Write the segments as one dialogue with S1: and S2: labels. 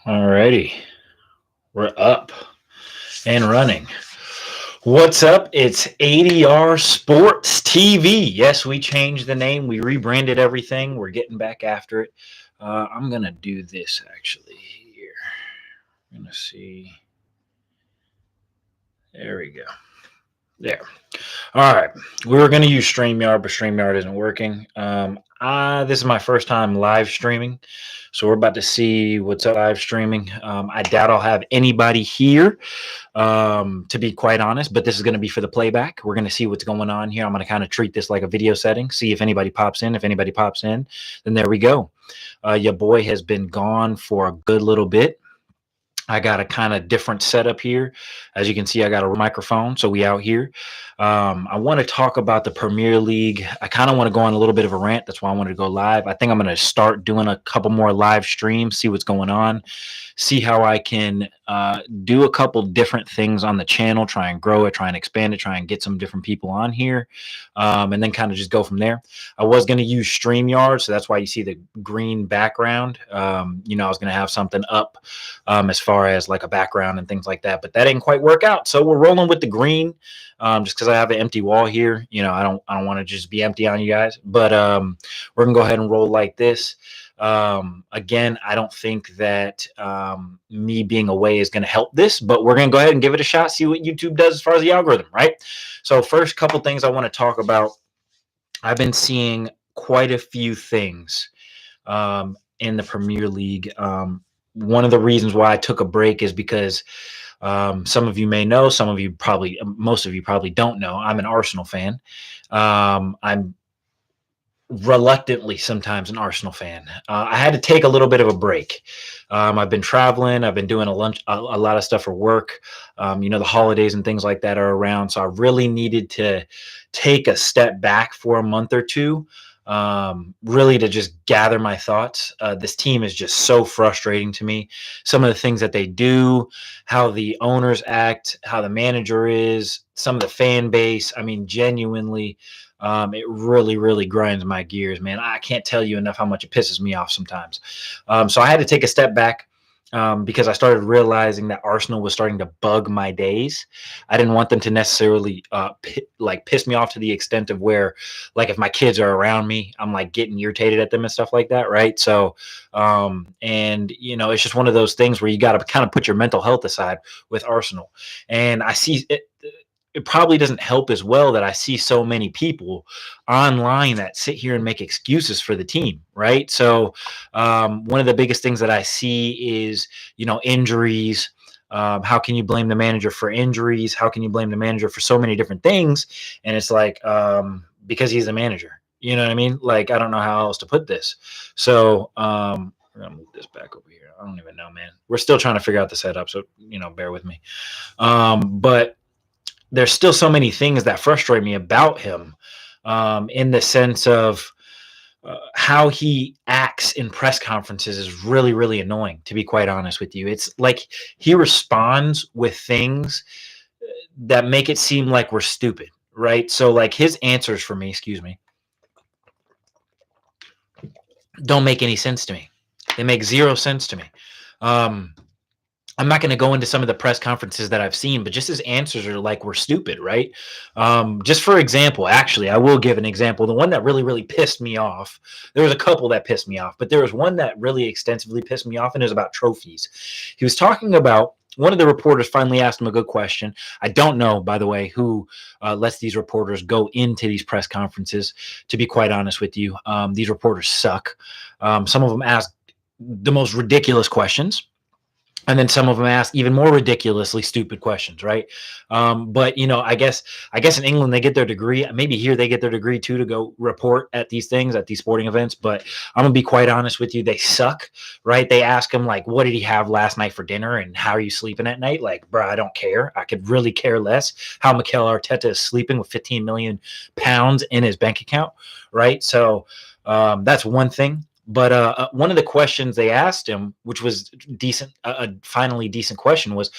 S1: Alrighty, we're up and running. What's up? It's ADR Sports TV. Yes, we changed the name. We rebranded everything. We're getting back after it. I'm gonna do this actually here. I'm gonna see. There we go. There. All right. We were going to use StreamYard, but StreamYard isn't working. This is my first time live streaming. So we're about to see what's up live streaming. I doubt I'll have anybody here, to be quite honest, but this is going to be for the playback. We're going to see what's going on here. I'm going to kind of treat this like a video setting, see if anybody pops in. If anybody pops in, then there we go. Your boy has been gone for a good little bit. I got a kind of different setup here. As you can see, I got a microphone, so we out here. I want to talk about the Premier League. I kind of want to go on a little bit of a rant. That's why I wanted to go live. I think I'm going to start doing a couple more live streams, see what's going on, see how I can do a couple different things on the channel, try and grow it, try and expand it, try and get some different people on here, and then kind of just go from there. I was going to use StreamYard, so that's why you see the green background. I was going to have something up as far as like a background and things like that, but that didn't quite work out. So we're rolling with the green, just because I have an empty wall here. I don't want to just be empty on you guys, but we're gonna go ahead and roll like this. Again, I don't think that me being away is going to help this, but we're going to go ahead and give it a shot, see what YouTube does as far as the algorithm, right? So first couple things I want to talk about. I've been seeing quite a few things in the Premier League. One of the reasons why I took a break is because some of you may know, most of you probably don't know, I'm an Arsenal fan. I'm reluctantly sometimes an Arsenal fan. I had to take a little bit of a break. I've been traveling. I've been doing a lot of stuff for work. The holidays and things like that are around. So I really needed to take a step back for a month or two, really to just gather my thoughts. This team is just so frustrating to me. Some of the things that they do, how the owners act, how the manager is, some of the fan base. I mean, genuinely, it really, really grinds my gears, man. I can't tell you enough how much it pisses me off sometimes. So I had to take a step back because I started realizing that Arsenal was starting to bug my days. I didn't want them to necessarily piss me off to the extent of where, like, if my kids are around me, I'm like getting irritated at them and stuff like that, right? So, it's just one of those things where you got to kind of put your mental health aside with Arsenal. And I see it probably doesn't help as well that I see so many people online that sit here and make excuses for the team, right? So one of the biggest things that I see is, injuries. How can you blame the manager for injuries? How can you blame the manager for so many different things? And it's like, because he's the manager. You know what I mean? Like, I don't know how else to put this. So we're going to move this back over here. I don't even know, man. We're still trying to figure out the setup. So, bear with me. But there's still so many things that frustrate me about him, in the sense of how he acts in press conferences is really, really annoying, to be quite honest with you. It's like he responds with things that make it seem like we're stupid, right? So like his answers for me, excuse me, don't make any sense to me. They make zero sense to me. I'm not going to go into some of the press conferences that I've seen, but just his answers are like, we're stupid, right? Just for example, actually, I will give an example. The one that really, really pissed me off, there was a couple that pissed me off, but there was one that really extensively pissed me off, and it was about trophies. He was talking about, one of the reporters finally asked him a good question. I don't know, by the way, who lets these reporters go into these press conferences, to be quite honest with you. These reporters suck. Some of them ask the most ridiculous questions. And then some of them ask even more ridiculously stupid questions, right? But I guess in England they get their degree. Maybe here they get their degree too, to go report at these things, at these sporting events. But I'm gonna be quite honest with you, they suck, right? They ask him like, "What did he have last night for dinner?" and "How are you sleeping at night?" Like, bro, I don't care. I could really care less how Mikel Arteta is sleeping with 15 million pounds in his bank account, right? So that's one thing. But one of the questions they asked him, which was decent, a finally decent question, was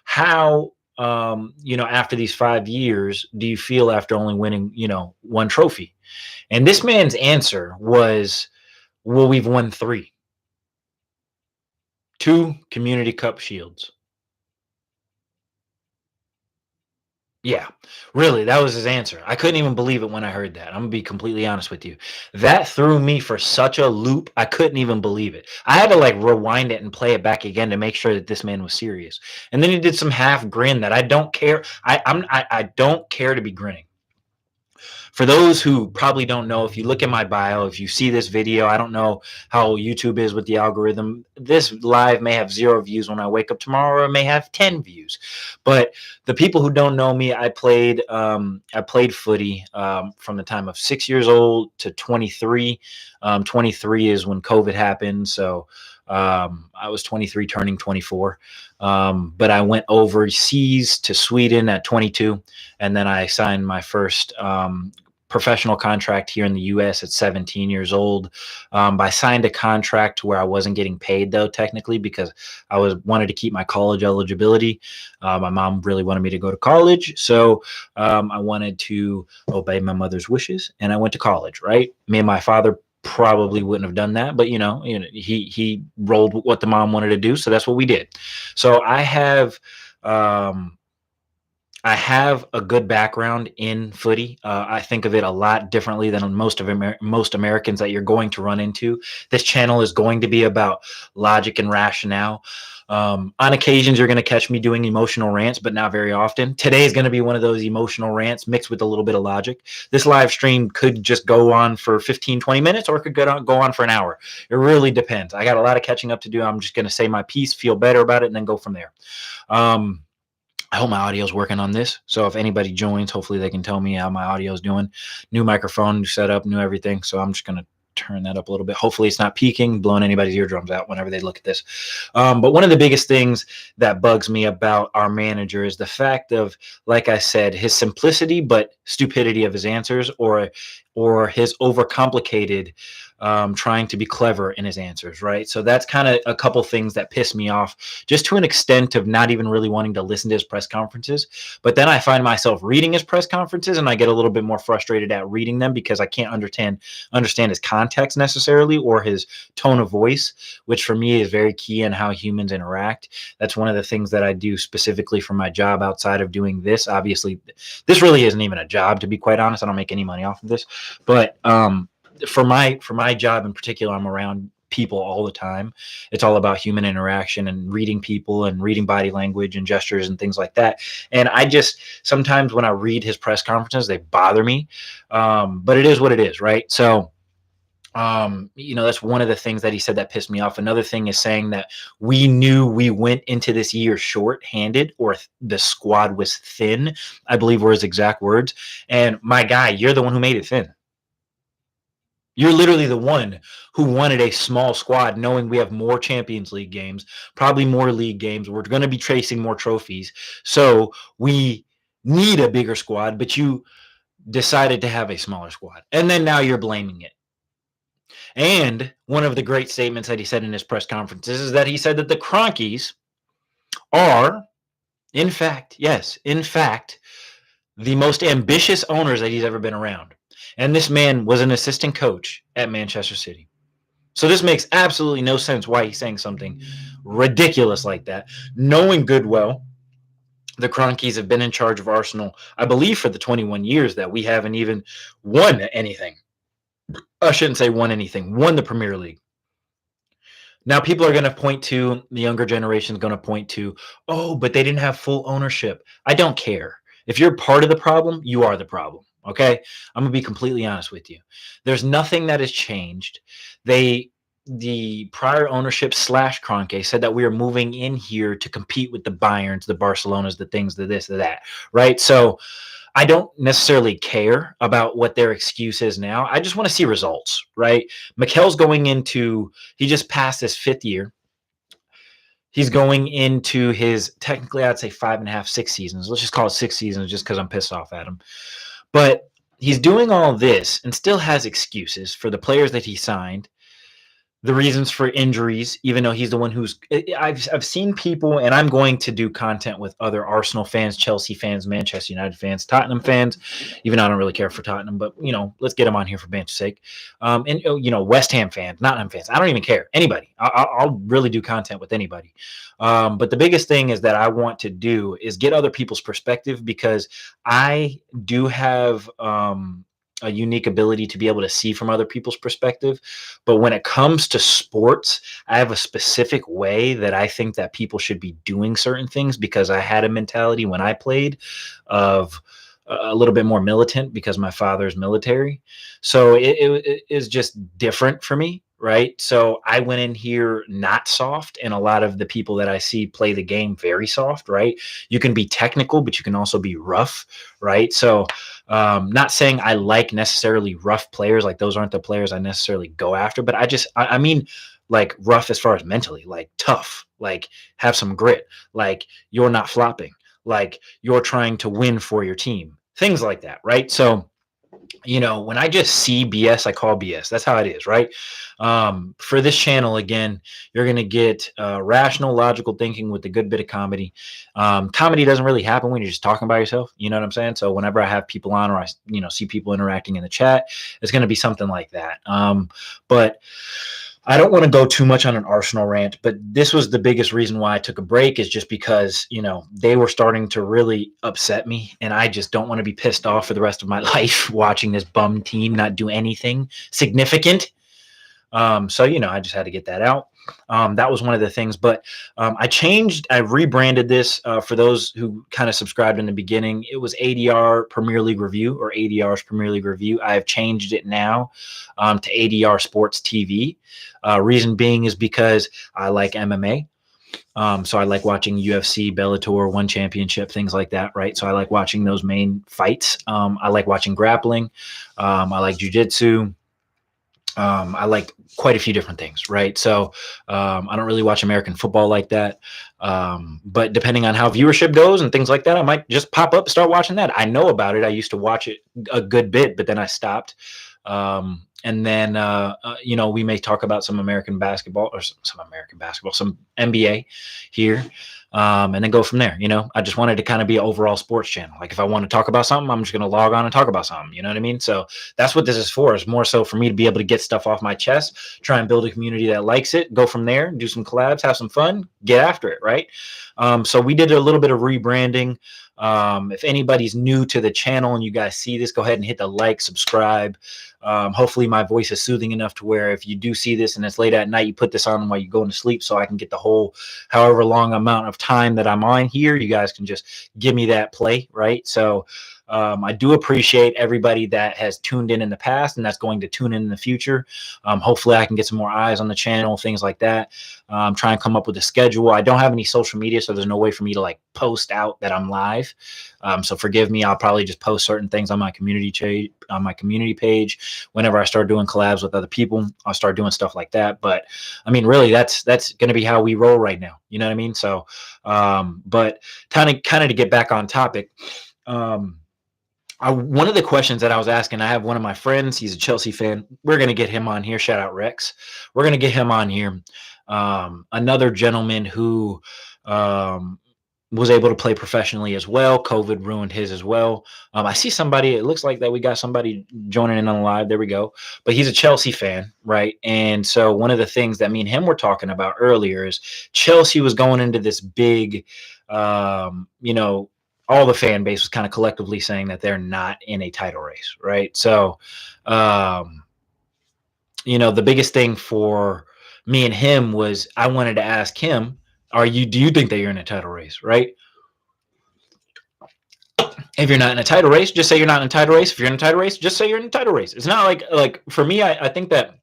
S1: how, after these 5 years, do you feel after only winning, one trophy? And this man's answer was, well, we've won 3. 2 Community Cup shields. Yeah, really, that was his answer. I couldn't even believe it when I heard that. I'm gonna be completely honest with you. That threw me for such a loop. I couldn't even believe it. I had to like rewind it and play it back again to make sure that this man was serious. And then he did some half grin that I don't care. I don't care to be grinning. For those who probably don't know, if you look at my bio, if you see this video, I don't know how YouTube is with the algorithm. This live may have 0 views when I wake up tomorrow, or it may have 10 views. But the people who don't know me, I played footy from the time of 6 years old to 23. 23 is when COVID happened, so I was 23, turning 24. But I went overseas to Sweden at 22, and then I signed my first professional contract here in the U.S. at 17 years old. I signed a contract where I wasn't getting paid though, technically, because I wanted to keep my college eligibility. My mom really wanted me to go to college, so I wanted to obey my mother's wishes, and I went to college. Right, me and my father probably wouldn't have done that, but he rolled with what the mom wanted to do, so that's what we did. So um, I have a good background in footy. I think of it a lot differently than most Americans that you're going to run into. This channel is going to be about logic and rationale. On occasions, you're going to catch me doing emotional rants, but not very often. Today is going to be one of those emotional rants mixed with a little bit of logic. This live stream could just go on for 15, 20 minutes, or it could go on for an hour. It really depends. I got a lot of catching up to do. I'm just going to say my piece, feel better about it, and then go from there. I hope my audio is working on this. So if anybody joins, hopefully they can tell me how my audio is doing. New microphone, new setup, new everything. So I'm just going to turn that up a little bit. Hopefully it's not peaking, blowing anybody's eardrums out whenever they look at this. But one of the biggest things that bugs me about our manager is the fact of, like I said, his simplicity but stupidity of his answers, or his overcomplicated trying to be clever in his answers, right? So that's kind of a couple things that piss me off, just to an extent of not even really wanting to listen to his press conferences. But then I find myself reading his press conferences, and I get a little bit more frustrated at reading them because I can't understand his context necessarily, or his tone of voice, which for me is very key in how humans interact. That's one of the things that I do specifically for my job outside of doing this. Obviously, this really isn't even a job, to be quite honest. I don't make any money off of this, but for my job in particular, I'm around people all the time. It's all about human interaction and reading people and reading body language and gestures and things like that. And I just, sometimes when I read his press conferences, they bother me. But it is what it is, right? So that's one of the things that he said that pissed me off. Another thing is saying that we knew we went into this year short-handed, or the squad was thin, I believe were his exact words. And my guy, you're the one who made it thin. You're literally the one who wanted a small squad, knowing we have more Champions League games, probably more league games. We're going to be chasing more trophies. So we need a bigger squad, but you decided to have a smaller squad. And then now you're blaming it. And one of the great statements that he said in his press conferences is that he said that the Cronkies are, in fact, the most ambitious owners that he's ever been around. And this man was an assistant coach at Manchester City. So this makes absolutely no sense why he's saying something ridiculous like that, knowing good well the Cronkies have been in charge of Arsenal, I believe, for the 21 years that we haven't even won anything. I shouldn't say won anything, won the Premier League. Now, people are going to point to, the younger generation is going to point to, oh, but they didn't have full ownership. I don't care. If you're part of the problem, you are the problem. Okay, I'm gonna be completely honest with you. There's nothing that has changed. The prior ownership / Kroenke said that we are moving in here to compete with the Bayerns, the Barcelonas, the things, the this, the that, right? So I don't necessarily care about what their excuse is now. I just want to see results, right? Mikel's he just passed his 5th year. He's going into his, technically, I'd say 5.5, 6 seasons. Let's just call it 6 seasons just because I'm pissed off at him. But he's doing all this and still has excuses for the players that he signed the reasons for injuries, even though he's the one who's I've seen people, and I'm going to do content with other Arsenal fans, Chelsea fans, Manchester United fans, Tottenham fans, even though I don't really care for Tottenham, but let's get them on here for banter's sake. And West Ham fans, Nottingham fans, I don't even care. Anybody, I'll really do content with anybody. But the biggest thing is that I want to do is get other people's perspective, because I do have a unique ability to be able to see from other people's perspective. But when it comes to sports, I have a specific way that I think that people should be doing certain things, because I had a mentality when I played of a little bit more militant, because my father's military. So it is just different for me. Right. So I went in here not soft, and a lot of the people that I see play the game very soft. Right. You can be technical, but you can also be rough. Right. So not saying I like necessarily rough players, like those aren't the players I necessarily go after, but I mean, like rough as far as mentally, like tough, like have some grit, like you're not flopping, like you're trying to win for your team, things like that. Right. So, when I just see BS, I call BS. That's how it is, right? For this channel, again, you're going to get rational, logical thinking with a good bit of comedy. Comedy doesn't really happen when you're just talking by yourself. You know what I'm saying? So whenever I have people on, or I, see people interacting in the chat, it's going to be something like that. But I don't want to go too much on an Arsenal rant, but this was the biggest reason why I took a break, is just because, they were starting to really upset me, and I just don't want to be pissed off for the rest of my life watching this bum team not do anything significant. So, I just had to get that out. That was one of the things, but I rebranded this for those who kind of subscribed in the beginning. It was ADR Premier League Review, or ADR's Premier League Review. I've changed it now to ADR Sports TV. Reason being is because I like MMA. So I like watching UFC, Bellator, One Championship, things like that, right? So I like watching those main fights. I like watching grappling. I like jiu-jitsu. I like quite a few different things, right? So I don't really watch American football like that. But depending on how viewership goes and things like that, I might just pop up and start watching that. I know about it. I used to watch it a good bit, but then I stopped. And then, we may talk about some American basketball, or some NBA here. And then go from there. I just wanted to kind of be an overall sports channel. Like if I want to talk about something, I'm just going to log on and talk about something. You know what I mean? So that's what this is for. It's more so for me to be able to get stuff off my chest, try and build a community that likes it, go from there, do some collabs, have some fun, get after it. Right. So we did a little bit of rebranding. If anybody's new to the channel and you guys see this, go ahead and hit the like, subscribe. Hopefully my voice is soothing enough to where if you do see this and it's late at night, you put this on while you're going to sleep, so I can get the whole however long amount of time that I'm on here. You guys can just give me that play, right? So I do appreciate everybody that has tuned in the past and that's going to tune in the future. Hopefully I can get some more eyes on the channel, things like that. Try and come up with a schedule. I don't have any social media, so there's no way for me to like post out that I'm live. So forgive me. I'll probably just post certain things on my community page. Whenever I start doing collabs with other people, I'll start doing stuff like that. But I mean, really, that's going to be how we roll right now. You know what I mean? So, but kind of to get back on topic. One of the questions that I was asking, I have one of my friends, he's a Chelsea fan. We're going to get him on here. Shout out Rex. We're going to get him on here. Another gentleman who was able to play professionally as well. COVID ruined his as well. I see somebody, it looks like that we got somebody joining in on the live. There we go. But he's a Chelsea fan, right? And so one of the things that me and him were talking about earlier is Chelsea was going into this big, all the fan base was kind of collectively saying that they're not in a title race, right? So, the biggest thing for me and him was I wanted to ask him, do you think that you're in a title race, right? If you're not in a title race, just say you're not in a title race. If you're in a title race, just say you're in a title race. It's not like for me, I think that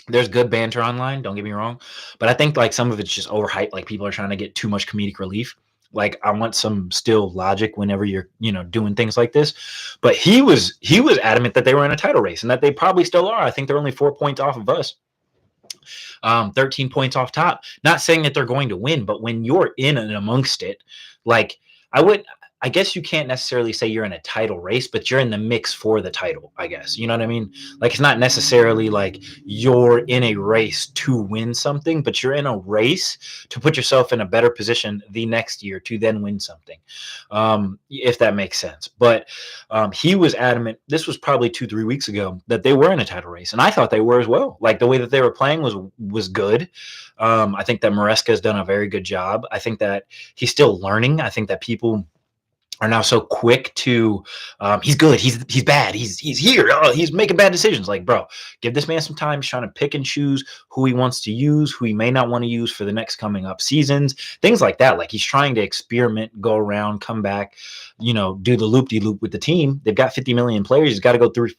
S1: there's good banter online, don't get me wrong, but I think like some of it's just overhyped. Like people are trying to get too much comedic relief. Like I want some still logic whenever you're, doing things like this. But he was adamant that they were in a title race and that they probably still are. I think they're only 4 points off of us. 13 points off top. Not saying that they're going to win, but when you're in and amongst it, like I guess you can't necessarily say you're in a title race, but you're in the mix for the title, I guess. You know what I mean? Like, it's not necessarily like you're in a race to win something, but you're in a race to put yourself in a better position the next year to then win something, if that makes sense. But he was adamant, this was probably 2-3 weeks ago, that they were in a title race. And I thought they were as well. Like, the way that they were playing was good. I think that Maresca has done a very good job. I think that he's still learning. I think that people are now so quick to he's good, he's bad, he's here, he's making bad decisions. Like, bro, give this man some time. He's trying to pick and choose who he wants to use, who he may not want to use for the next coming up seasons, things like that. Like, he's trying to experiment, go around, come back, do the loop-de-loop with the team. They've got 50 million players. He's got to go through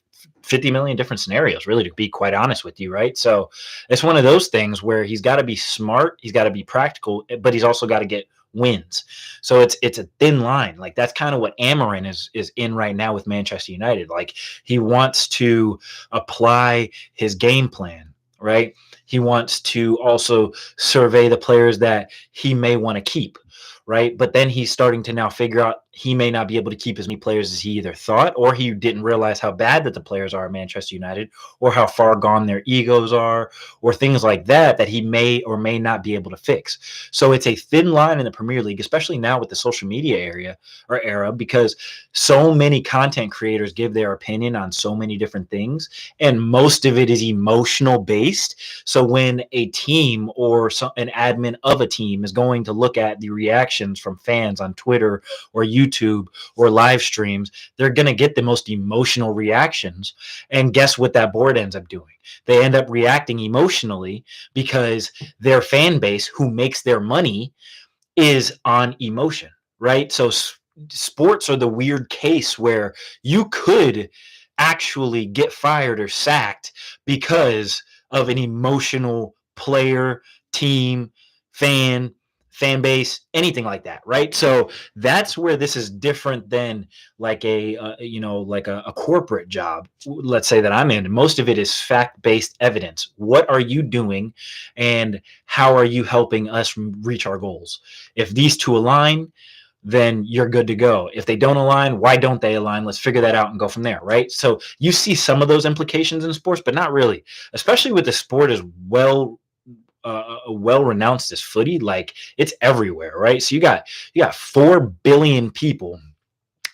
S1: 50 million different scenarios, really, to be quite honest with you, right? So it's one of those things where he's got to be smart, he's got to be practical, but he's also got to get wins. So it's a thin line. Like, that's kind of what Amarin is in right now with Manchester United. Like, he wants to apply his game plan, right? He wants to also survey the players that he may want to keep, right? But then he's starting to now figure out he may not be able to keep as many players as he either thought, or he didn't realize how bad that the players are at Manchester United, or how far gone their egos are, or things like that he may or may not be able to fix. So it's a thin line in the Premier League, especially now with the social media era, because so many content creators give their opinion on so many different things, and most of it is emotional based. So when a team or an admin of a team is going to look at the reactions from fans on Twitter or YouTube or live streams, they're going to get the most emotional reactions. And guess what that board ends up doing? They end up reacting emotionally because their fan base, who makes their money, is on emotion, right? So sports are the weird case where you could actually get fired or sacked because of an emotional player, team, fan base, anything like that, right? So that's where this is different than like a corporate job, let's say, that I'm in. Most of it is fact-based evidence. What are you doing, and how are you helping us reach our goals? If these two align, then you're good to go. If they don't align, why don't they align? Let's figure that out and go from there, right? So you see some of those implications in sports, but not really, especially with the sport as well renounced as footy. Like, it's everywhere, right? So you got 4 billion people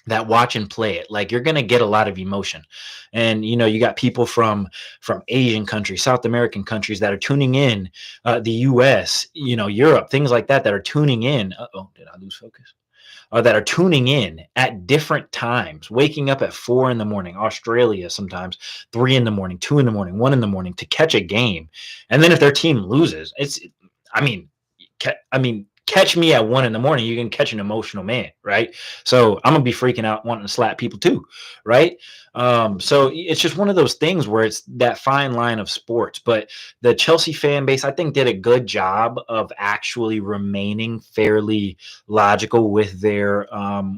S1: that watch and play it. Like, you're going to get a lot of emotion. And you got people from Asian countries, South American countries, that are tuning in, the US, Europe, things like that are tuning in. Did I lose focus? That are tuning in at different times, waking up at 4 in the morning, Australia sometimes, 3 in the morning, 2 in the morning, 1 in the morning, to catch a game. And then if their team loses, catch me at 1 in the morning, you can catch an emotional man, right? So I'm gonna be freaking out, wanting to slap people too, right? So it's just one of those things where it's that fine line of sports. But the Chelsea fan base, I think, did a good job of actually remaining fairly logical with their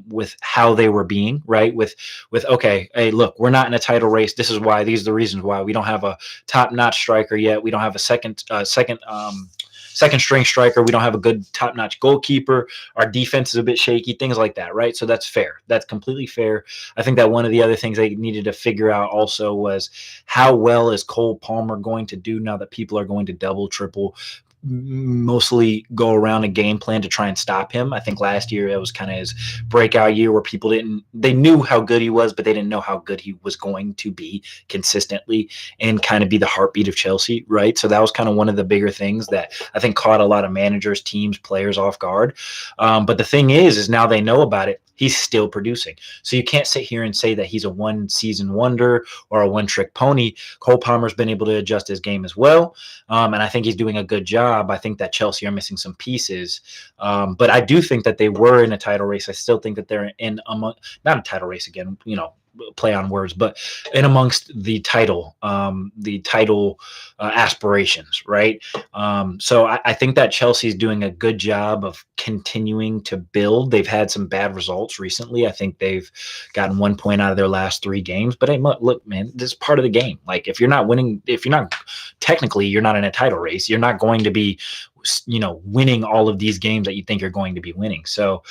S1: with how they were being, right? With okay, hey, look, we're not in a title race. This is why. These are the reasons why. We don't have a top-notch striker yet. We don't have a second string striker. We don't have a good top-notch goalkeeper. Our defense is a bit shaky, things like that, right? So that's fair. That's completely fair. I think that one of the other things they needed to figure out also was, how well is Cole Palmer going to do now that people are going to double, triple, mostly go around a game plan to try and stop him. I think last year it was kind of his breakout year where people they knew how good he was, but they didn't know how good he was going to be consistently and kind of be the heartbeat of Chelsea, right? So that was kind of one of the bigger things that I think caught a lot of managers, teams, players off guard. But the thing is now they know about it. He's still producing. So you can't sit here and say that he's a one-season wonder or a one-trick pony. Cole Palmer's been able to adjust his game as well, and I think he's doing a good job. I think that Chelsea are missing some pieces, but I do think that they were in a title race. I still think that they're not a title race again, play on words, but in amongst the title aspirations, right? So I think that Chelsea's doing a good job of continuing to build. They've had some bad results recently. I think they've gotten 1 point out of their last 3 games, but hey, look, man, this is part of the game. Like, if you're not winning, technically, you're not in a title race. You're not going to be winning all of these games that you think you're going to be winning. So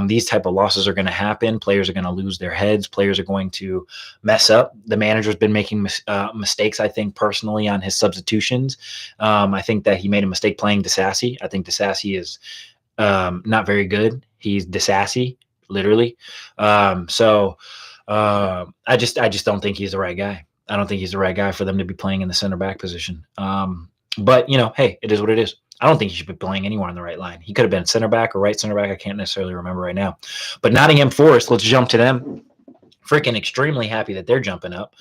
S1: these type of losses are going to happen. Players are going to lose their heads. Players are going to mess up. The manager's been making mistakes, I think, personally on his substitutions. I think that he made a mistake playing DeSassi. I think DeSassi is not very good. He's DeSassi, literally. I just don't think he's the right guy. I don't think he's the right guy for them to be playing in the center back position. But hey, it is what it is. I don't think he should be playing anywhere on the right line. He could have been center back or right center back. I can't necessarily remember right now. But Nottingham Forest, let's jump to them. Freaking extremely happy that they're jumping up.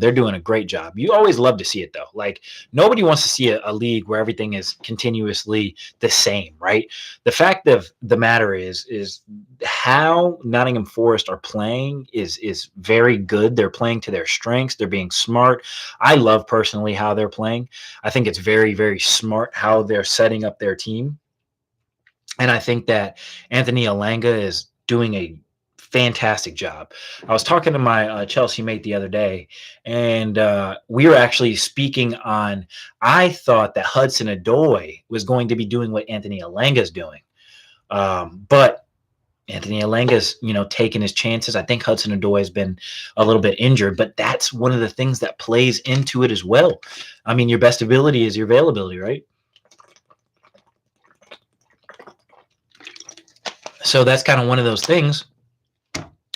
S1: They're doing a great job. You always love to see it, though. Like, nobody wants to see a league where everything is continuously the same, right? The fact of the matter is how Nottingham Forest are playing is very good. They're playing to their strengths. They're being smart. I love personally how they're playing. I think it's very, very smart how they're setting up their team. And I think that Anthony Elanga is doing a fantastic job. I was talking to my Chelsea mate the other day, and we were actually speaking on, I thought that Hudson Odoi was going to be doing what Anthony Elanga's doing. But Anthony Elanga's, taking his chances. I think Hudson Odoi has been a little bit injured, but that's one of the things that plays into it as well. I mean, your best ability is your availability, right? So that's kind of one of those things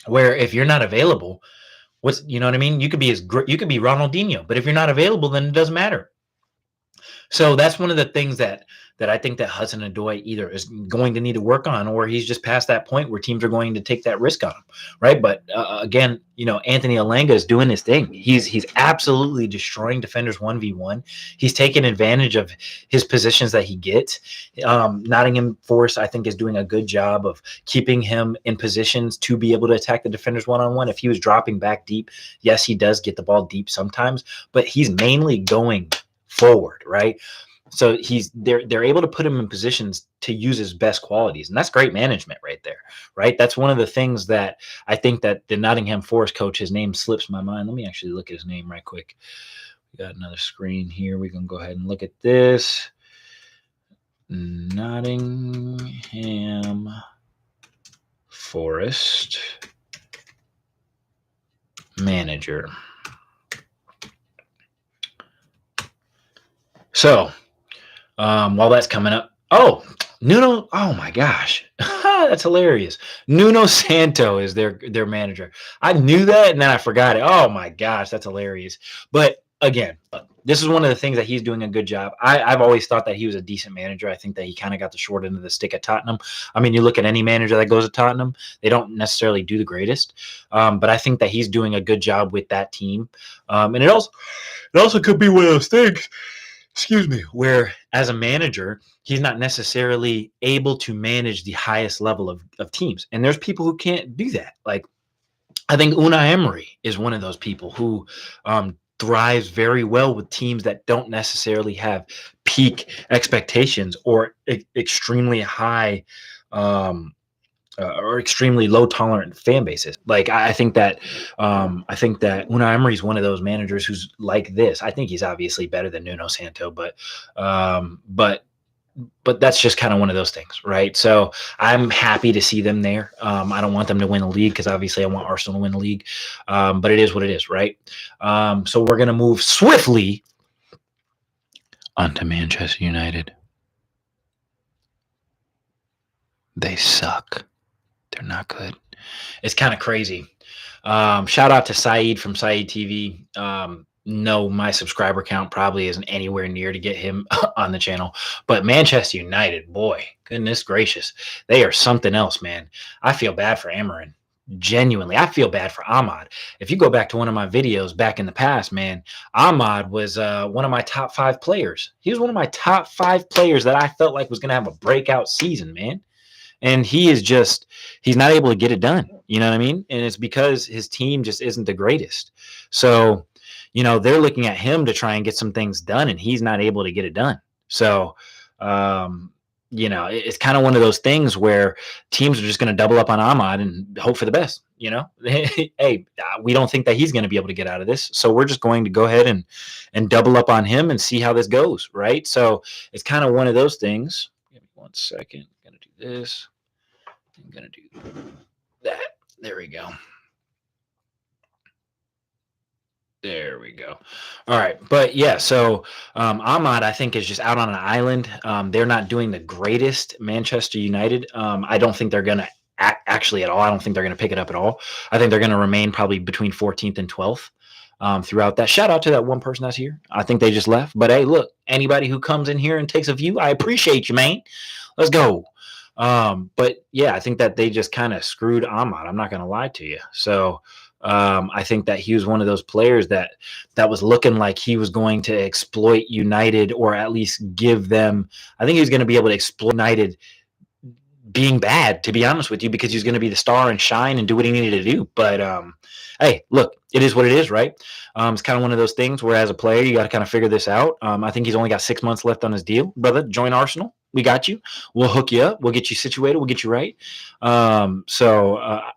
S1: where if you're not available, you know what I mean? You could be you could be Ronaldinho, but if you're not available, then it doesn't matter. So that's one of the things that I think that Hudson Odoi either is going to need to work on, or he's just past that point where teams are going to take that risk on him, right? But again, Anthony Elanga is doing his thing. He's absolutely destroying defenders 1v1. He's taking advantage of his positions that he gets. Nottingham Forest, I think, is doing a good job of keeping him in positions to be able to attack the defenders one-on-one. If he was dropping back deep, yes, he does get the ball deep sometimes, but he's mainly going forward, right? So they're able to put him in positions to use his best qualities, and that's great management right there, right? That's one of the things that I think that the Nottingham Forest coach, his name slips my mind. Let me actually look at his name right quick. We got another screen here. We can go ahead and look at this. Nottingham Forest manager. So while that's coming up, Nuno, oh my gosh, that's hilarious. Nuno Santo is their manager. I knew that, and then I forgot it. Oh my gosh, that's hilarious. But again, this is one of the things that he's doing a good job. I've always thought that he was a decent manager. I think that he kind of got the short end of the stick at Tottenham. I mean, you look at any manager that goes to Tottenham, they don't necessarily do the greatest. But I think that he's doing a good job with that team. And it also could be one of those things, where as a manager, he's not necessarily able to manage the highest level of teams. And there's people who can't do that. Like, I think Unai Emery is one of those people who thrives very well with teams that don't necessarily have peak expectations or extremely high or extremely low tolerant fan bases. Like, I think that Unai Emery is one of those managers who's like this. I think he's obviously better than Nuno Santo, but that's just kind of one of those things, right? So I'm happy to see them there. I don't want them to win the league because obviously I want Arsenal to win the league, but it is what it is, right? So we're gonna move swiftly onto Manchester United. They suck. They're not good. It's kind of crazy. Shout out to Saeed from Saeed TV. No, my subscriber count probably isn't anywhere near to get him on the channel. But Manchester United, boy, goodness gracious. They are something else, man. I feel bad for Amarin. Genuinely, I feel bad for Ahmad. If you go back to one of my videos back in the past, man, Ahmad was one of my top 5 players. He was one of my top 5 players that I felt like was going to have a breakout season, man. And he's not able to get it done. You know what I mean? And it's because his team just isn't the greatest. So, they're looking at him to try and get some things done, and he's not able to get it done. So, it's kind of one of those things where teams are just going to double up on Ahmad and hope for the best. Hey, we don't think that he's going to be able to get out of this, so we're just going to go ahead and double up on him and see how this goes, right? So it's kind of one of those things. Give me 1 second. I'm going to do this. I'm going to do that. There we go. There we go. All right. But yeah, so Ahmad, I think, is just out on an island. They're not doing the greatest, Manchester United. I don't think they're going to actually at all. I don't think they're going to pick it up at all. I think they're going to remain probably between 14th and 12th throughout that. Shout out to that one person that's here. I think they just left. But hey, look, anybody who comes in here and takes a view, I appreciate you, man. Let's go. But yeah, I think that they just kind of screwed Ahmad. I'm not going to lie to you. So I think that he was one of those players that was looking like he was going to exploit United, or at least give them. I think he was going to be able to exploit United being bad, to be honest with you, because he was going to be the star and shine and do what he needed to do. But hey, look, it is what it is, right? It's kind of one of those things where, as a player, you got to kind of figure this out. I think he's only got 6 months left on his deal. Brother, join Arsenal. We got you. We'll hook you up. We'll get you situated. We'll get you right.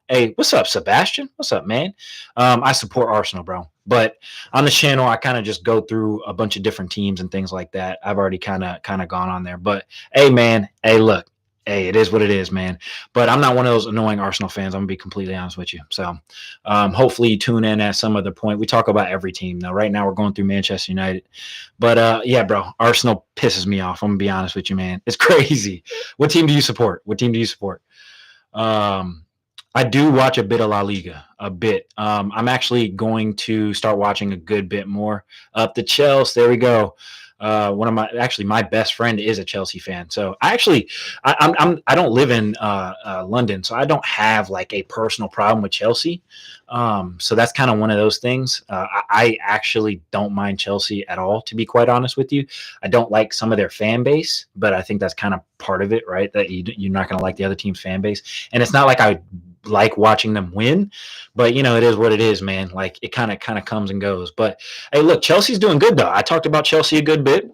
S1: Hey, what's up, Sebastian? What's up, man? I support Arsenal, bro. But on the channel, I kind of just go through a bunch of different teams and things like that. I've already kind of gone on there. But hey, man, hey, look. Hey, it is what it is, man. But I'm not one of those annoying Arsenal fans. I'm going to be completely honest with you. So hopefully you tune in at some other point. We talk about every team. Now, right now, we're going through Manchester United. But yeah, bro, Arsenal pisses me off. I'm going to be honest with you, man. It's crazy. What team do you support? What team do you support? I do watch a bit of La Liga, a bit. I'm actually going to start watching a good bit more. Up the Chelsea. There we go. My best friend is a Chelsea fan. So I don't live in London, so I don't have like a personal problem with Chelsea. So that's kind of one of those things. I actually don't mind Chelsea at all, to be quite honest with you. I don't like some of their fan base, but I think that's kind of part of it, right? That you're not going to like the other team's fan base. And it's not like I like watching them win, but it is what it is, man. Like, it kind of comes and goes. But hey, look, Chelsea's doing good though. I talked about Chelsea a good bit.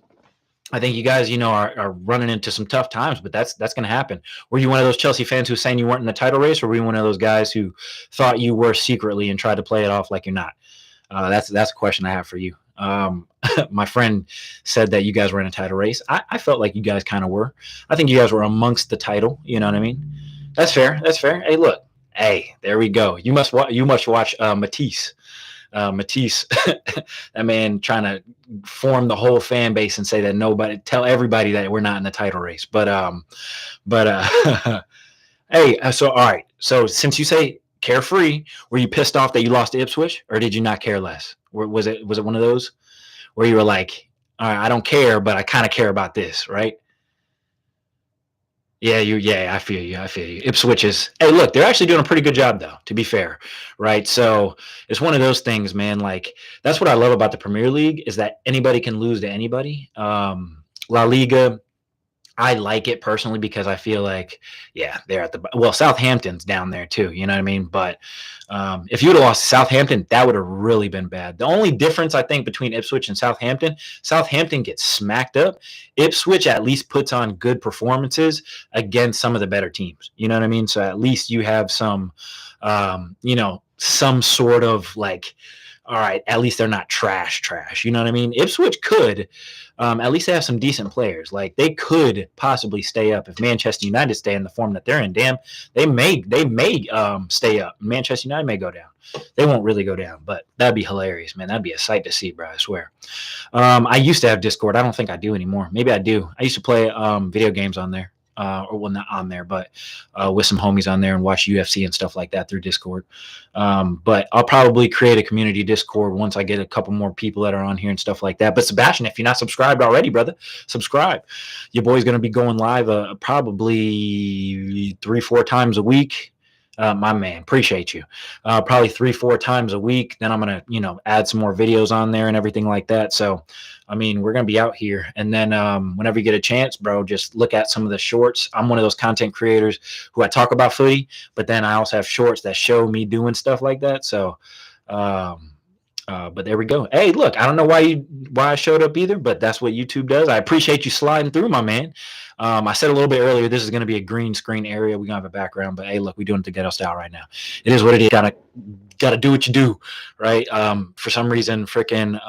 S1: I think you guys, are running into some tough times, but that's going to happen. Were you one of those Chelsea fans who's saying you weren't in the title race, or were you one of those guys who thought you were secretly and tried to play it off like you're not? That's a question I have for you. My friend said that you guys were in a title race. I felt like you guys kind of were. I think you guys were amongst the title. You know what I mean? That's fair. That's fair. Hey, look. Hey, there we go. You must watch Matisse. Matisse, that man trying to form the whole fan base and say that tell everybody that we're not in the title race. But hey, so all right. So since you say carefree, were you pissed off that you lost to Ipswich, or did you not care less? Was it one of those where you were like, all right, I don't care, but I kind of care about this, right? Yeah, I feel you. Ipswich is, hey, look, they're actually doing a pretty good job though, to be fair, right? So it's one of those things, man. Like, that's what I love about the Premier League, is that anybody can lose to anybody. La Liga, I like it personally because I feel like, yeah, they're Southampton's down there too. You know what I mean? But if you would have lost Southampton, that would have really been bad. The only difference, I think, between Ipswich and Southampton gets smacked up. Ipswich at least puts on good performances against some of the better teams. You know what I mean? So at least you have some, some sort of like, all right, at least they're not trash. You know what I mean? Ipswich could, at least they have some decent players. Like, they could possibly stay up if Manchester United stay in the form that they're in. Damn, they may stay up. Manchester United may go down. They won't really go down, but that'd be hilarious, man. That'd be a sight to see, bro. I swear. I used to have Discord. I don't think I do anymore. Maybe I do. I used to play video games on there. Not on there, but with some homies on there, and watch UFC and stuff like that through Discord. But I'll probably create a community Discord once I get a couple more people that are on here and stuff like that. But Sebastian, if you're not subscribed already, brother, subscribe. Your boy's going to be going live probably 3-4 times a week. My man, appreciate you. Probably 3-4 times a week. Then I'm going to, add some more videos on there and everything like that. So, I mean, we're going to be out here. And then whenever you get a chance, bro, just look at some of the shorts. I'm one of those content creators who I talk about footy, but then I also have shorts that show me doing stuff like that. So But there we go. Hey, look, I don't know why I showed up either, but that's what YouTube does. I appreciate you sliding through, my man. I said a little bit earlier, this is going to be a green screen area. We're going to have a background, but hey, look, we're doing it the ghetto style right now. It is what it is. Gotta do what you do, right? For some reason, freaking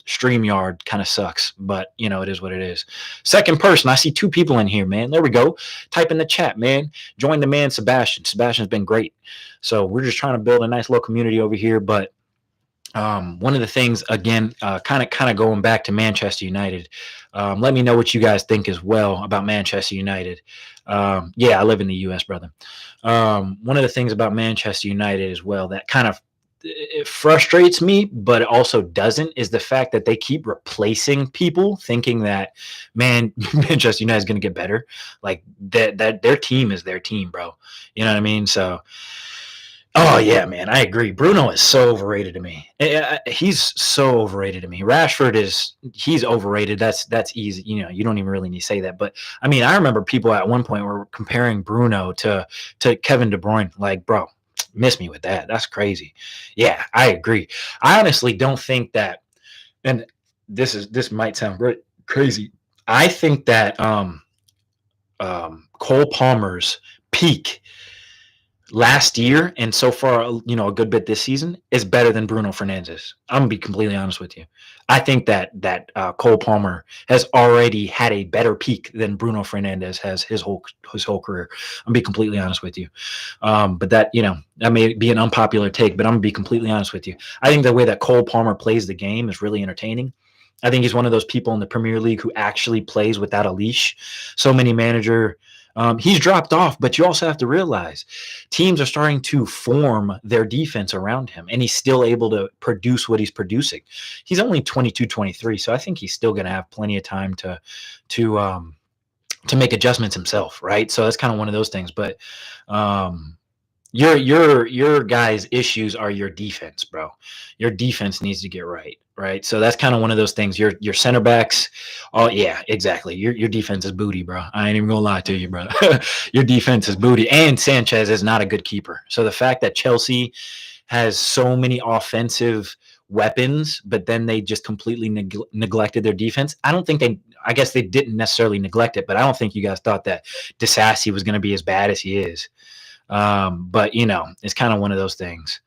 S1: StreamYard kind of sucks, but it is what it is. Second person, I see 2 people in here, man. There we go. Type in the chat, man. Join the man, Sebastian. Sebastian's been great. So we're just trying to build a nice little community over here, but one of the things, again, kind of going back to Manchester United. Let me know what you guys think as well about Manchester United. Yeah, I live in the U.S., brother. One of the things about Manchester United as well that kind of it frustrates me, but it also doesn't, is the fact that they keep replacing people, thinking that, man, Manchester United is going to get better. Like that their team is their team, bro. You know what I mean? So. Oh yeah, man, I agree. Bruno is so overrated to me. He's so overrated to me. He's overrated. That's easy. You don't even really need to say that. But I mean, I remember people at one point were comparing Bruno to Kevin De Bruyne. Like, bro, miss me with that. That's crazy. Yeah, I agree. I honestly don't think that. And this might sound crazy. I think that Cole Palmer's peak last year and so far, a good bit this season is better than Bruno Fernandes. I'm gonna be completely honest with you. I think that Cole Palmer has already had a better peak than Bruno Fernandes has his whole career. I'm gonna be completely honest with you. But that may be an unpopular take, but I'm gonna be completely honest with you. I think the way that Cole Palmer plays the game is really entertaining. I think he's one of those people in the Premier League who actually plays without a leash. So many he's dropped off, but you also have to realize teams are starting to form their defense around him, and he's still able to produce what he's producing. He's only 22, 23, so I think he's still going to have plenty of time to make adjustments himself, right? So that's kind of one of those things. But your guys' issues are your defense, bro. Your defense needs to get right. Right. So that's kind of one of those things. Your center backs. Oh, yeah, exactly. Your defense is booty, bro. I ain't even gonna lie to you, bro. Your defense is booty. And Sanchez is not a good keeper. So the fact that Chelsea has so many offensive weapons, but then they just completely neglected their defense. I guess they didn't necessarily neglect it, but I don't think you guys thought that Disasi was going to be as bad as he is. But it's kind of one of those things.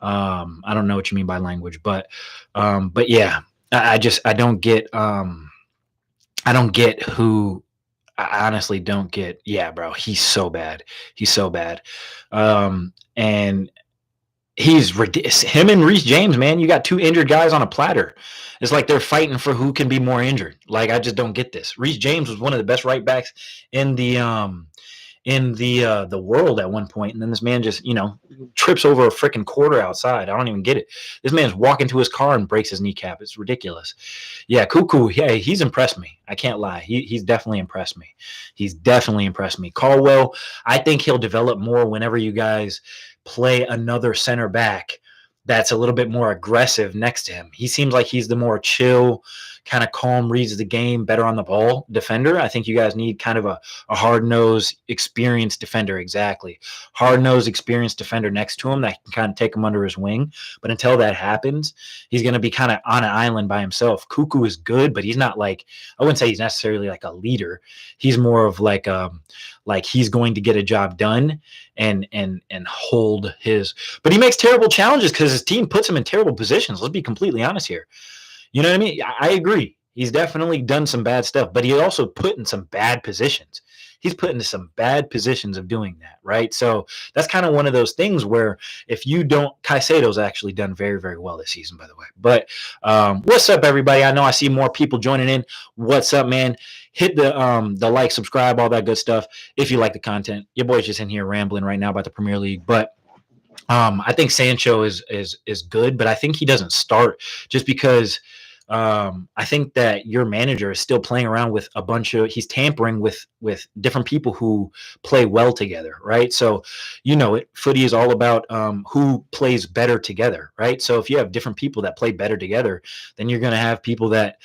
S1: I don't know what you mean by language, but yeah, I don't get, I honestly don't get, yeah, bro, he's so bad. He's so bad. And him and Reece James, man, you got 2 injured guys on a platter. It's like they're fighting for who can be more injured. Like, I just don't get this. Reece James was one of the best right backs in the world at one point, and then this man just trips over a freaking quarter outside. I don't even get it. This man's walking to his car and breaks his kneecap. It's ridiculous. Yeah, Cuckoo. Yeah, he's impressed me. I can't lie. He's definitely impressed me. He's definitely impressed me. Caldwell, I think he'll develop more whenever you guys play another center back that's a little bit more aggressive next to him. He seems like he's the more chill, kind of calm, reads the game, better on the ball defender. I think you guys need kind of a hard-nosed, experienced defender. Exactly. Hard-nosed, experienced defender next to him that can kind of take him under his wing. But until that happens, he's going to be kind of on an island by himself. Cuckoo is good, but he's not like, I wouldn't say he's necessarily like a leader. He's more of like he's going to get a job done and hold his, but he makes terrible challenges because his team puts him in terrible positions. Let's be completely honest here. You know what I mean? I agree. He's definitely done some bad stuff, but he also put in some bad positions. He's put into some bad positions of doing that, right? So that's kind of one of those things where if you don't, Caicedo's actually done very, very well this season, by the way. But what's up, everybody? I know I see more people joining in. What's up, man? Hit the like, subscribe, all that good stuff if you like the content. Your boy's just in here rambling right now about the Premier League, but I think Sancho is good, but I think he doesn't start just because I think that your manager is still playing around with he's tampering with different people who play well together, right? So, footy is all about who plays better together, right? So if you have different people that play better together, then you're going to have people that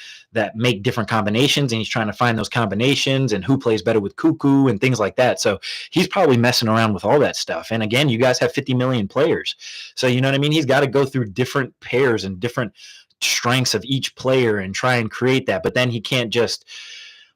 S1: make different combinations, and he's trying to find those combinations and who plays better with Cuckoo and things like that. So he's probably messing around with all that stuff. And again, you guys have 50 million players. So you know what I mean? He's got to go through different pairs and different strengths of each player and try and create that. But then he can't just.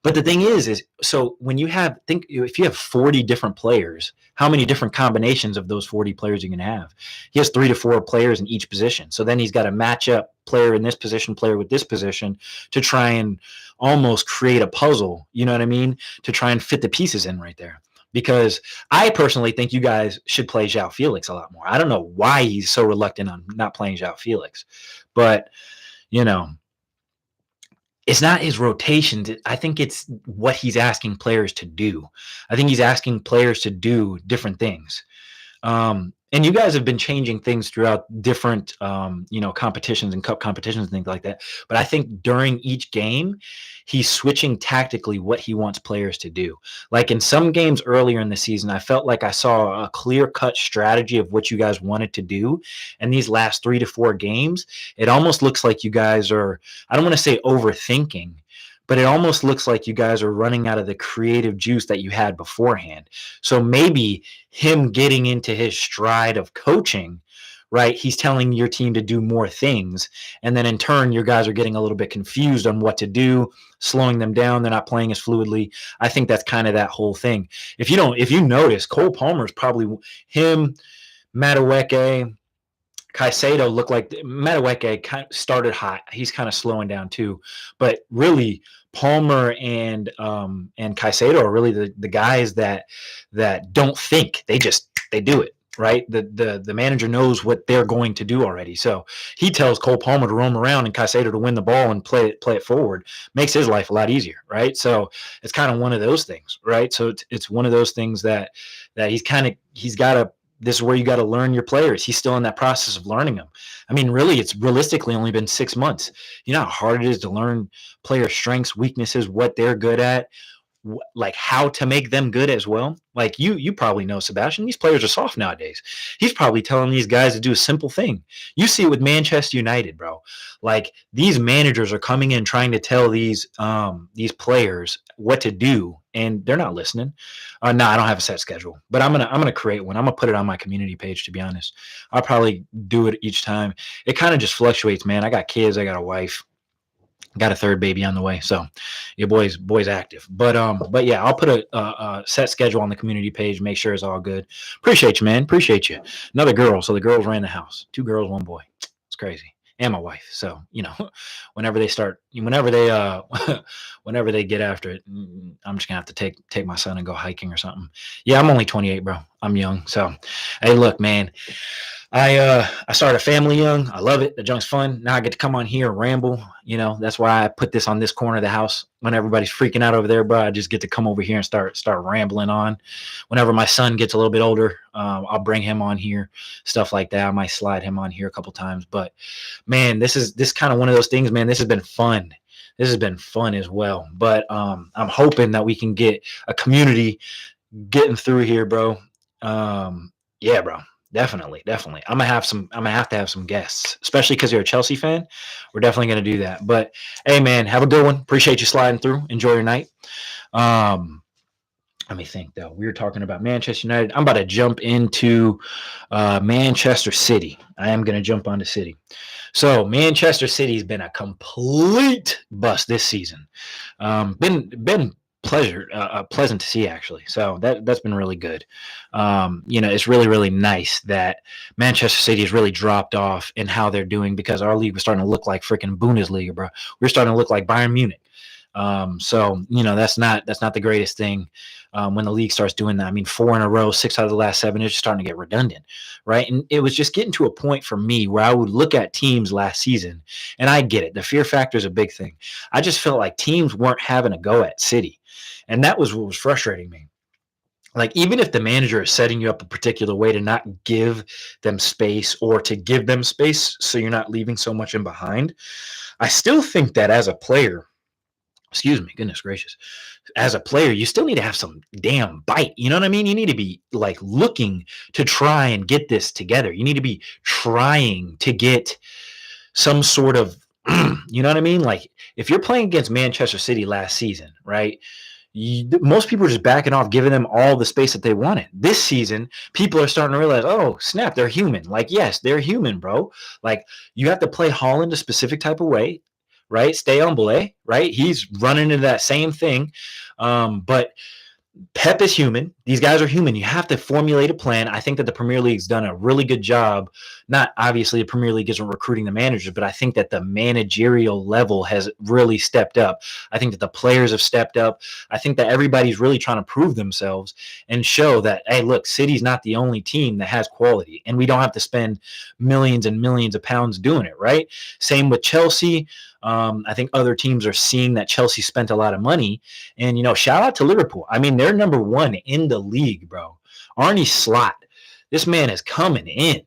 S1: But the thing is so when if you have 40 different players, how many different combinations of those 40 players are you going to have? He has 3 to 4 players in each position. So then he's got to match up player in this position, player with this position to try and almost create a puzzle, you know what I mean? To try and fit the pieces in right there. Because I personally think you guys should play João Felix a lot more. I don't know why he's so reluctant on not playing João Felix. But, it's not his rotations. I think it's what he's asking players to do. I think he's asking players to do different things. And you guys have been changing things throughout different, competitions and cup competitions and things like that. But I think during each game, he's switching tactically what he wants players to do. Like in some games earlier in the season, I felt like I saw a clear-cut strategy of what you guys wanted to do. And these last 3 to 4 games, it almost looks like you guys are, I don't want to say overthinking, but it almost looks like you guys are running out of the creative juice that you had beforehand. So maybe him getting into his stride of coaching, right? He's telling your team to do more things. And then in turn, your guys are getting a little bit confused on what to do, slowing them down. They're not playing as fluidly. I think that's kind of that whole thing. If you notice, Cole Palmer is probably him, Madueke, Caicedo looked like Madueke kind of started hot. He's kind of slowing down too, but really Palmer and Caicedo are really the guys that don't think. They do it, right? The manager knows what they're going to do already. So he tells Cole Palmer to roam around and Caicedo to win the ball and play it forward. Makes his life a lot easier, right? So it's kind of one of those things, right? So it's one of those things that he's got to. This is where you got to learn your players. He's still in that process of learning them. I mean, really, it's realistically only been 6 months. You know how hard it is to learn player strengths, weaknesses, what they're good at, like how to make them good as well. Like you probably know, Sebastian, these players are soft nowadays. He's probably telling these guys to do a simple thing. You see it with Manchester United, bro. Like these managers are coming in trying to tell these players what to do, and they're not listening. No, I don't have a set schedule, but I'm gonna create one. I'm gonna put it on my community page. To be honest, I'll probably do it each time. It kind of just fluctuates, man. I got kids. I got a wife. Got a third baby on the way, so your boy's active. But yeah, I'll put a set schedule on the community page. Make sure it's all good. Appreciate you, man. Appreciate you. Another girl, so the girls ran the house. 2 girls, 1 boy. It's crazy. And my wife. So whenever they whenever they get after it, I'm just gonna have to take my son and go hiking or something. Yeah, I'm only 28, bro. I'm young. So hey, look, man. I started a family young. I love it. The junk's fun. Now I get to come on here and ramble. That's why I put this on this corner of the house. When everybody's freaking out over there, bro, I just get to come over here and start rambling on. Whenever my son gets a little bit older, I'll bring him on here, stuff like that. I might slide him on here a couple times. But man, this kind of one of those things, man. This has been fun. This has been fun as well. But I'm hoping that we can get a community getting through here, bro. Yeah, bro. Definitely. I'm gonna have to have some guests, especially because you're a Chelsea fan. We're definitely gonna do that. But hey, man, have a good one. Appreciate you sliding through. Enjoy your night. Let me think though. We were talking about Manchester United. I'm about to jump into Manchester City. I am gonna jump onto City. So Manchester City's been a complete bust this season. Been pleasant to see, actually. So that's been really good. It's really, really nice that Manchester City has really dropped off in how they're doing, because our league was starting to look like freaking Bundesliga, bro. We're starting to look like Bayern Munich. So that's not the greatest thing when the league starts doing that. I mean, 4 in a row, 6 out of the last 7 is just starting to get redundant, right? And it was just getting to a point for me where I would look at teams last season, and I get it. The fear factor is a big thing. I just felt like teams weren't having a go at City. And that was what was frustrating me. like even if the manager is setting you up a particular way to not give them space or to give them space so you're not leaving so much in behind, I still think that as a player, excuse me, goodness gracious, as a player, you still need to have some damn bite. You know what I mean? You need to be like looking to try and get this together. You need to be trying to get some sort of, you know what I mean? Like if you're playing against Manchester City last season, right? Most people are just backing off, giving them all the space that they wanted. This season, people are starting to realize, oh, snap, they're human. Like, yes, they're human, bro. Like, you have to play Holland a specific type of way, right? Stay humble, right? He's running into that same thing. But Pep is human. These guys are human. You have to formulate a plan. I think that the Premier League's done a really good job. Not obviously the Premier League isn't recruiting the managers, but I think that the managerial level has really stepped up. I think that the players have stepped up. I think that everybody's really trying to prove themselves and show that, hey, look, City's not the only team that has quality, and we don't have to spend millions and millions of pounds doing it, right? Same with Chelsea. I think other teams are seeing that Chelsea spent a lot of money. And, shout out to Liverpool. I mean, they're number one in the league, bro. Arnie Slot, this man is coming in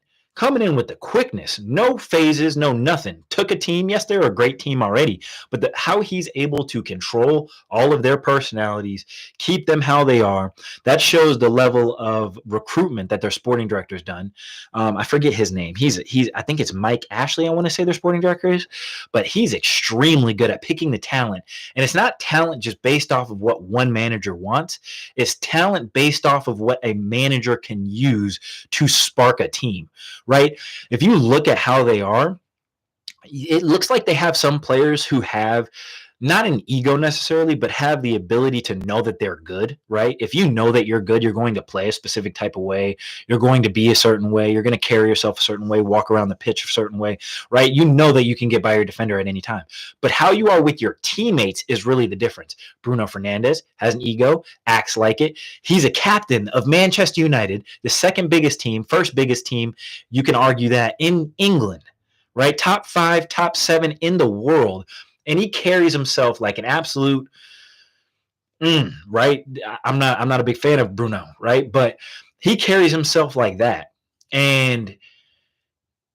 S1: with the quickness, no phases, no nothing. Took a team. Yes, they're a great team already, but how he's able to control all of their personalities, keep them how they are, that shows the level of recruitment that their sporting director's done. I forget his name. I think it's Mike Ashley, I want to say their sporting director is, but he's extremely good at picking the talent. And it's not talent just based off of what one manager wants. It's talent based off of what a manager can use to spark a team. Right? If you look at how they are, it looks like they have some players who have not an ego necessarily, but have the ability to know that they're good, right? If you know that you're good, you're going to play a specific type of way. You're going to be a certain way. You're going to carry yourself a certain way, walk around the pitch a certain way, right? You know that you can get by your defender at any time. But how you are with your teammates is really the difference. Bruno Fernandes has an ego, acts like it. He's a captain of Manchester United, the second biggest team, first biggest team. You can argue that in England, right? Top 5, top 7 in the world. And he carries himself like an absolute, right? I'm not a big fan of Bruno, right? But he carries himself like that. And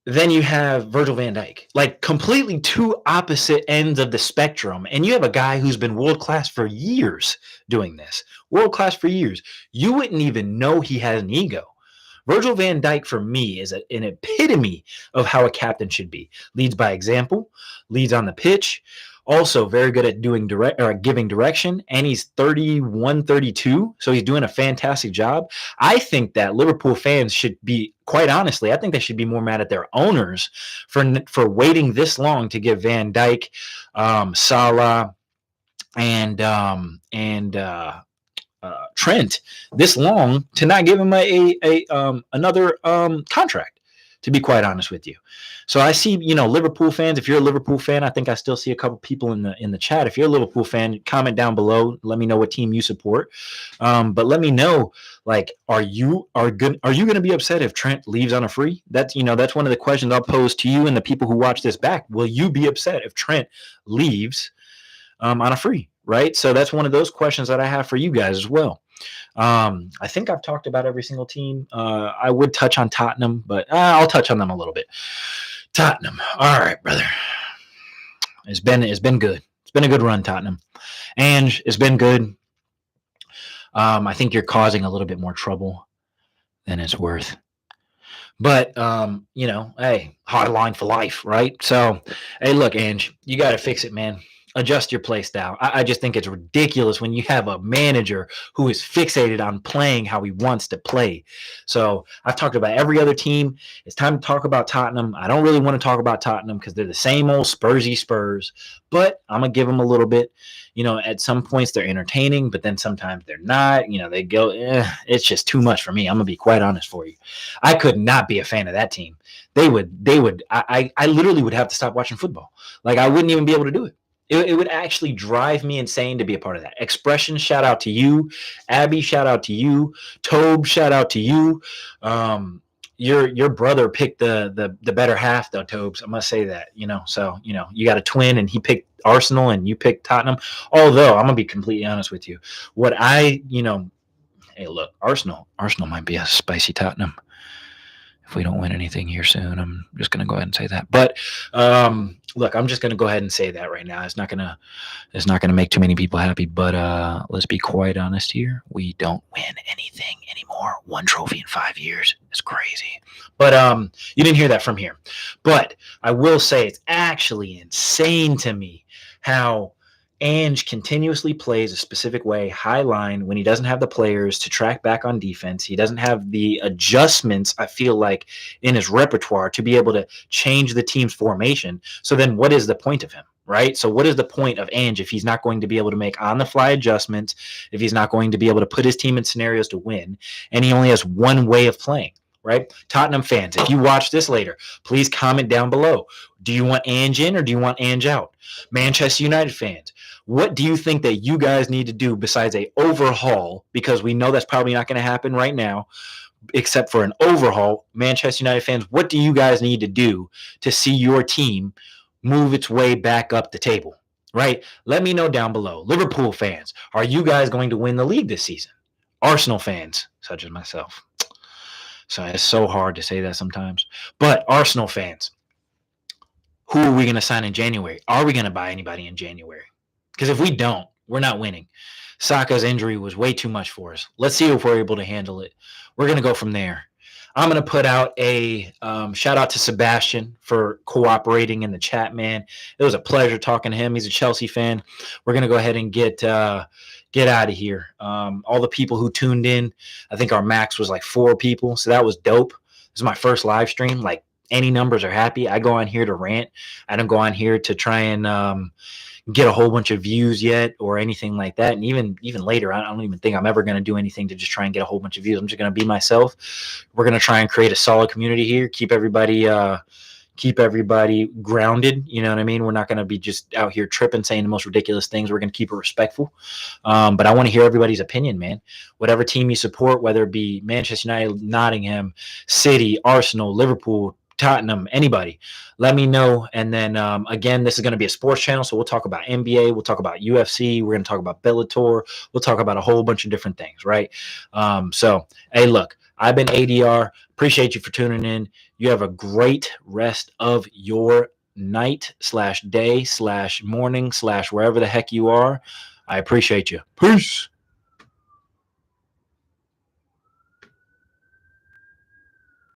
S1: then you have Virgil van Dijk, like completely two opposite ends of the spectrum. And you have a guy who's been world-class for years doing this. World-class for years. You wouldn't even know he has an ego. Virgil van Dijk, for me, is an epitome of how a captain should be. Leads by example, leads on the pitch, also very good at giving direction, and he's 31, 32, so he's doing a fantastic job. I think that Liverpool fans should be, quite honestly, I think they should be more mad at their owners for waiting this long to give Van Dijk, Salah, and Trent this long to not give him another contract, to be quite honest with you. So I see, Liverpool fans, if you're a Liverpool fan, I think I still see a couple people in the chat. If you're a Liverpool fan, comment down below. Let me know what team you support. But let me know, like, are you going to be upset if Trent leaves on a free? That's one of the questions I'll pose to you and the people who watch this back. Will you be upset if Trent leaves on a free? Right? So that's one of those questions that I have for you guys as well. I think I've talked about every single team. I would touch on Tottenham, but I'll touch on them a little bit. Tottenham. All right, brother. It's been good. It's been a good run, Tottenham. And it's been good. I think you're causing a little bit more trouble than it's worth. But, hey, hard line for life, right? So, hey, look, Ange, you got to fix it, man. Adjust your play style. I just think it's ridiculous when you have a manager who is fixated on playing how he wants to play. So I've talked about every other team. It's time to talk about Tottenham. I don't really want to talk about Tottenham because they're the same old Spursy Spurs, but I'm going to give them a little bit. At some points they're entertaining, but then sometimes they're not. They go, it's just too much for me. I'm going to be quite honest for you. I could not be a fan of that team. I literally would have to stop watching football. Like, I wouldn't even be able to do it. It would actually drive me insane to be a part of that. Expression, shout out to you. Abby, shout out to you. Tobe, shout out to you. Your brother picked the better half, though, Tobes. I must say that, So, you got a twin, and he picked Arsenal, and you picked Tottenham. Although, I'm going to be completely honest with you. What I Hey, look, Arsenal might be a spicy Tottenham if we don't win anything here soon. I'm just going to go ahead and say that. But look, I'm just going to go ahead and say that right now. It's not going to make too many people happy. But let's be quite honest here. We don't win anything anymore. 1 trophy in 5 years. It's crazy. But you didn't hear that from here. But I will say it's actually insane to me how Ange continuously plays a specific way, high line, when he doesn't have the players to track back on defense. He doesn't have the adjustments, I feel like, in his repertoire to be able to change the team's formation. So then what is the point of him, right? So what is the point of Ange if he's not going to be able to make on-the-fly adjustments, if he's not going to be able to put his team in scenarios to win, and he only has one way of playing? Right? Tottenham fans, if you watch this later, please comment down below. Do you want Ange in or do you want Ange out? Manchester United fans, what do you think that you guys need to do besides a overhaul? Because we know that's probably not going to happen right now, except for an overhaul. Manchester United fans, what do you guys need to do to see your team move its way back up the table? Right? Let me know down below. Liverpool fans, are you guys going to win the league this season? Arsenal fans, such as myself. So it's so hard to say that sometimes. But Arsenal fans, who are we going to sign in January? Are we going to buy anybody in January? Because if we don't, we're not winning. Saka's injury was way too much for us. Let's see if we're able to handle it. We're going to go from there. I'm going to put out a shout out to Sebastian for cooperating in the chat, man. It was a pleasure talking to him. He's a Chelsea fan. We're going to go ahead and get out of here. All the people who tuned in, I think our max was like 4 people. So that was dope. This is my first live stream. Like, any numbers are happy. I go on here to rant. I don't go on here to try and get a whole bunch of views yet or anything like that. And even later, I don't even think I'm ever going to do anything to just try and get a whole bunch of views. I'm just going to be myself. We're going to try and create a solid community here. Keep everybody grounded. You know what I mean? We're not going to be just out here tripping, saying the most ridiculous things. We're going to keep it respectful. But I want to hear everybody's opinion, man. Whatever team you support, whether it be Manchester United, Nottingham, City, Arsenal, Liverpool, Tottenham, anybody, let me know. And then again, this is going to be a sports channel, so we'll talk about NBA, we'll talk about UFC, we're going to talk about Bellator, we'll talk about a whole bunch of different things, right? So hey, look, I've been ADR. Appreciate you for tuning in. You have a great rest of your night / day / morning / wherever the heck you are. I appreciate you. Peace.